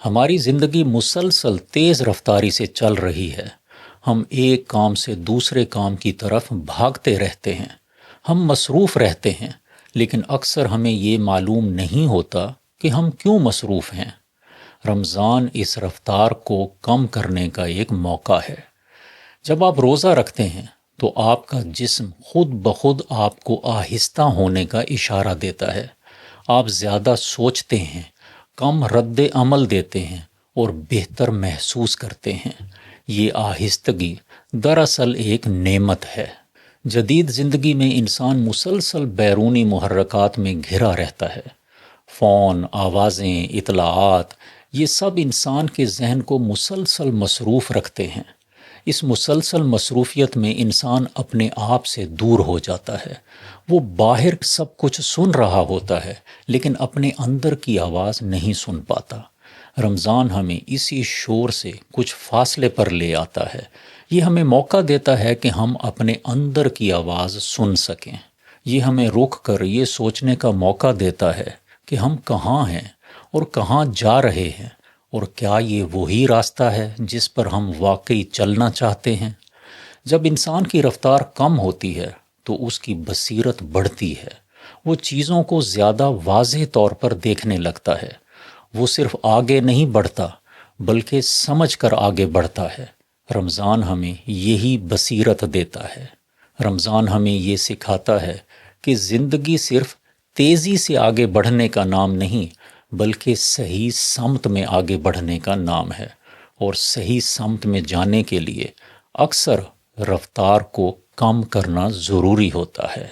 ہماری زندگی مسلسل تیز رفتاری سے چل رہی ہے۔ ہم ایک کام سے دوسرے کام کی طرف بھاگتے رہتے ہیں۔ ہم مصروف رہتے ہیں، لیکن اکثر ہمیں یہ معلوم نہیں ہوتا کہ ہم کیوں مصروف ہیں۔ رمضان اس رفتار کو کم کرنے کا ایک موقع ہے۔ جب آپ روزہ رکھتے ہیں تو آپ کا جسم خود بخود آپ کو آہستہ ہونے کا اشارہ دیتا ہے۔ آپ زیادہ سوچتے ہیں، کم رد عمل دیتے ہیں اور بہتر محسوس کرتے ہیں۔ یہ آہستگی دراصل ایک نعمت ہے۔ جدید زندگی میں انسان مسلسل بیرونی محرکات میں گھرا رہتا ہے۔ فون، آوازیں، اطلاعات، یہ سب انسان کے ذہن کو مسلسل مصروف رکھتے ہیں۔ اس مسلسل مصروفیت میں انسان اپنے آپ سے دور ہو جاتا ہے۔ وہ باہر سب کچھ سن رہا ہوتا ہے، لیکن اپنے اندر کی آواز نہیں سن پاتا۔ رمضان ہمیں اسی شور سے کچھ فاصلے پر لے آتا ہے۔ یہ ہمیں موقع دیتا ہے کہ ہم اپنے اندر کی آواز سن سکیں۔ یہ ہمیں رک کر یہ سوچنے کا موقع دیتا ہے کہ ہم کہاں ہیں اور کہاں جا رہے ہیں، اور کیا یہ وہی راستہ ہے جس پر ہم واقعی چلنا چاہتے ہیں۔ جب انسان کی رفتار کم ہوتی ہے تو اس کی بصیرت بڑھتی ہے۔ وہ چیزوں کو زیادہ واضح طور پر دیکھنے لگتا ہے۔ وہ صرف آگے نہیں بڑھتا بلکہ سمجھ کر آگے بڑھتا ہے۔ رمضان ہمیں یہی بصیرت دیتا ہے۔ رمضان ہمیں یہ سکھاتا ہے کہ زندگی صرف تیزی سے آگے بڑھنے کا نام نہیں، بلکہ صحیح سمت میں آگے بڑھنے کا نام ہے، اور صحیح سمت میں جانے کے لیے اکثر رفتار کو کم کرنا ضروری ہوتا ہے۔